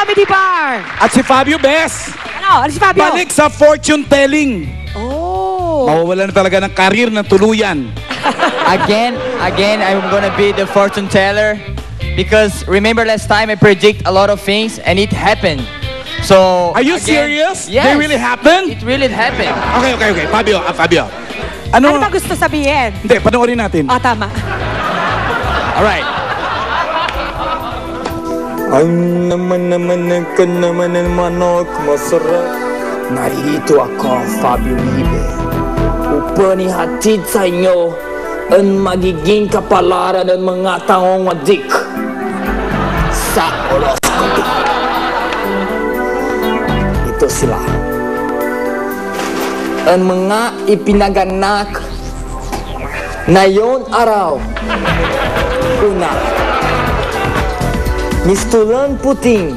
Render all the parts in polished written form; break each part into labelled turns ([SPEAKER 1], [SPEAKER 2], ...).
[SPEAKER 1] Comedy Bar.
[SPEAKER 2] At si Fabio Bes,
[SPEAKER 1] Ano si Fabio?
[SPEAKER 2] balik sa fortune telling.
[SPEAKER 1] Oh.
[SPEAKER 2] Mawawalan na talaga ng karir na tuluyan.
[SPEAKER 3] Again, I'm gonna be the fortune teller because remember last time I predict a lot of things and it happened. So
[SPEAKER 2] Are you
[SPEAKER 3] again,
[SPEAKER 2] serious?
[SPEAKER 3] Yes,
[SPEAKER 2] They really happened?
[SPEAKER 3] It really happened.
[SPEAKER 2] Okay. Fabio.
[SPEAKER 1] Ano ba gusto sabihin?
[SPEAKER 2] Hindi, panoorin natin.
[SPEAKER 1] Oh, tama.
[SPEAKER 2] Alright.
[SPEAKER 4] Ang naman ng manok masarap. Narito ako, Fabio Wibe, upang ihatid sa inyo ang magiging kapalaran ng mga taong wadik sa horoscope. Ito sila. Ang mga ipinaganak ngayon araw. Una, mistulan puting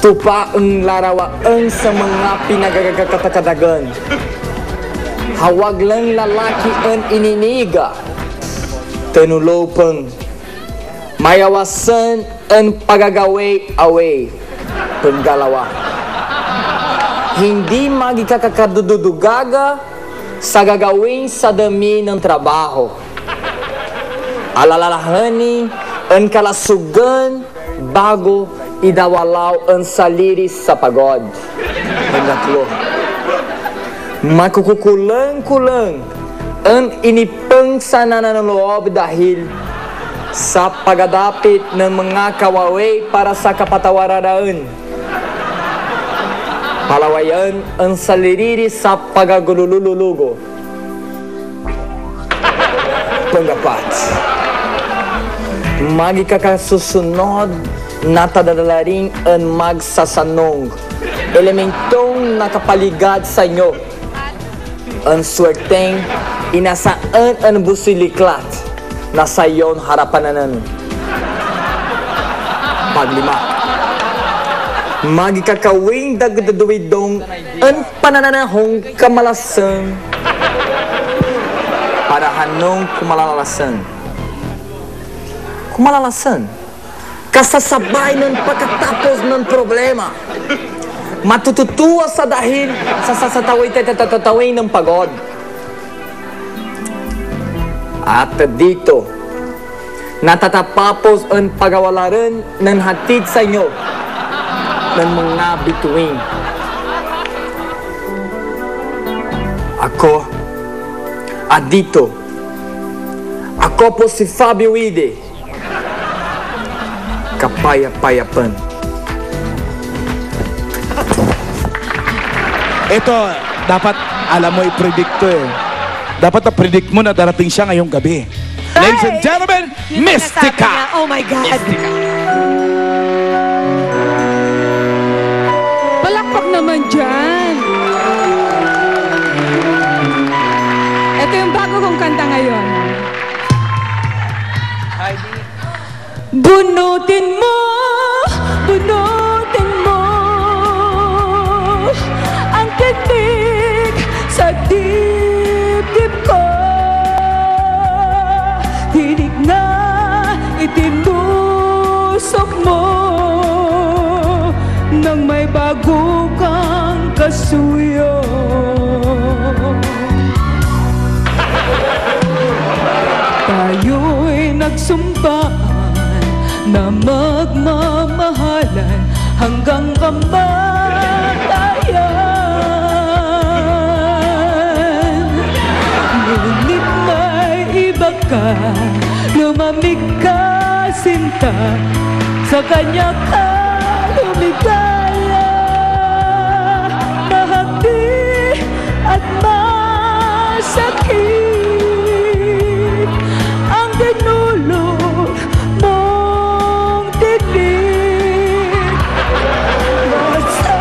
[SPEAKER 4] tupa ang larawaan sa mga pinagagagakatadagan. Hawag lang lalaki ang ininiga. Tenulopang mayawasan ang pagagaway-away. Panggalawa, hindi magikakakadudugaga sa gagawin sa dami ng trabaho. Alalahani ang kalasugan bago idawalaw ang saliri sa pagod. Pangatlo, makukukulang-kulang ang inipang sa nananloob dahil sa pagadapit ng mga kawaway para sa kapatawaran. Palawayan ang saliri sa pagagulululugo. Pangapat, magikakasusunod na tadalaring ang magsasanong elementong nakapaligad sa inyo. Ang swerteng inasaan ang busiliklat na sa iyon harapanan. Paglima, magikakawing dagdaduwidong ang pananahong kamalasan para hanong kumalalasan. Kumalalasan? Kasasabay ng pagkatapos ng problema. Matututuwa sa dahil sa sasatawin ng pagod. At dito, natatapapos ang pagawalaran ng hatid sa inyo ng mga bituin. Ako, dito, ako po si Fabio Wibe, kapaya-payapan.
[SPEAKER 2] Ito, dapat alam mo i-predict to eh. Dapat na-predict mo na darating siya ngayong gabi. Ladies and gentlemen, Mystica!
[SPEAKER 1] Oh my God.
[SPEAKER 5] Palakpak naman dyan. Ito yung bago kong kanta ngayon. Bunutin mo ang titig sa dibdib ko. Tinig na itinusok mo nang may bago kang kasuyo. Tayo'y nagsumpaan na magmamahalan hanggang kamatayan. Ngunit may iba ka, lumamig ka sinta, sa kanya ka lumigaya. Mahapdi at masakit ang dinulog mong tinig. Nasa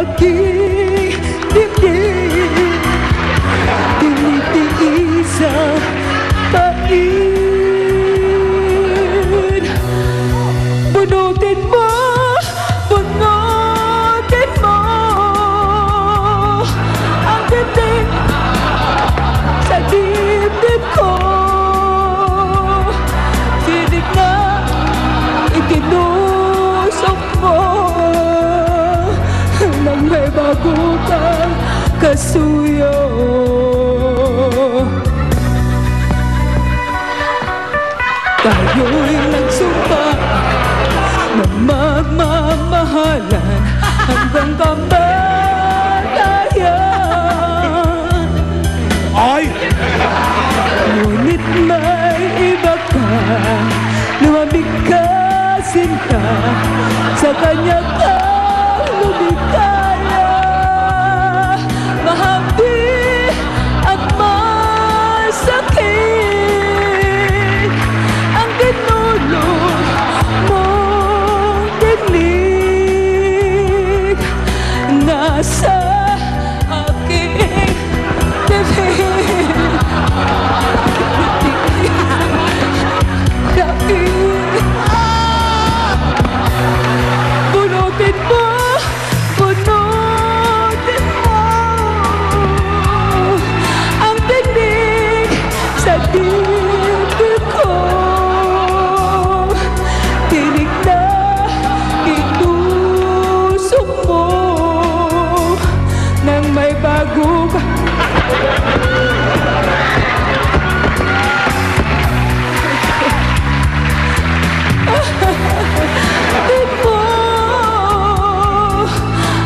[SPEAKER 5] aking dibdib, tinitiis ang pain. Bunutin mo ang titig sa dibdib ko. Tinig na itinusok kasuyo. Tayo'y nagsumpa na magmamahalan hanggang kamatayan.
[SPEAKER 2] Ay!
[SPEAKER 5] Ngunit may iba ka, lumamig ka, sinta, sa kanya ka lumikaya. Mahapdi at masakit ang tinulog mong dinig. Nasa aking bibig, bunutin mo, bunutin mo ang tinig sa dibdib ko. Tinig na itusok mo nang may bago ka. Mo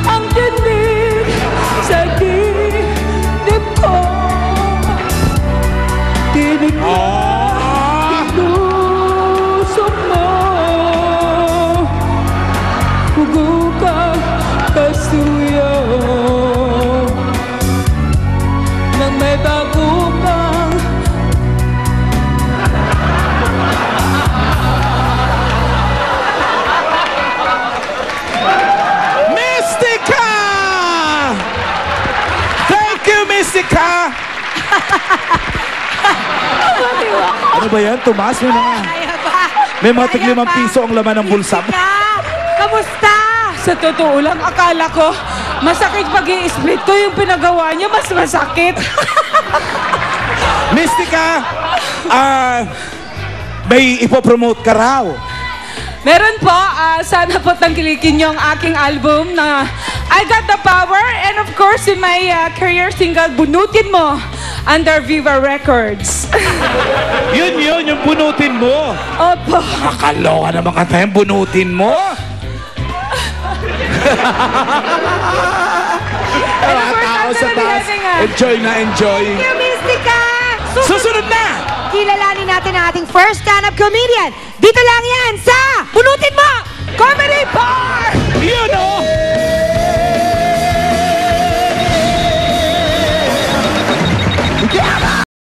[SPEAKER 5] ang tinig sa dibdib ko. Tinig na itusok mo, hugukang kasuyo nang may bago kang
[SPEAKER 2] Mystica! Thank you, Mystica! Ano ba yan? Tumaas mo na nga.
[SPEAKER 1] Kaya ba?
[SPEAKER 2] May mga
[SPEAKER 1] Kaya
[SPEAKER 2] tig-5
[SPEAKER 1] ba?
[SPEAKER 2] piso ang laman ng bulsa mo.
[SPEAKER 1] Mystica, kamusta?
[SPEAKER 5] Sa totoo lang, akala ko masakit pag i-split ko, yung pinagawa niya mas masakit.
[SPEAKER 2] Mystica! May ipopromote ka raw.
[SPEAKER 5] Meron po, sana po tangkilikin niyo ang aking album na I Got the Power, and of course in my career single, Bunutin Mo, under Viva Records.
[SPEAKER 2] Yun, yung bunutin mo.
[SPEAKER 5] Opo.
[SPEAKER 2] Makaloka naman ka tayong bunutin mo. Mga tao sa taas, enjoy na enjoy.
[SPEAKER 1] Thank you, Mystica!
[SPEAKER 2] Susunod na!
[SPEAKER 1] Kilalanin natin ang ating first stand-up comedian. Dito lang yan sa Bunutin Mo! Comedy Bar!
[SPEAKER 2] Yun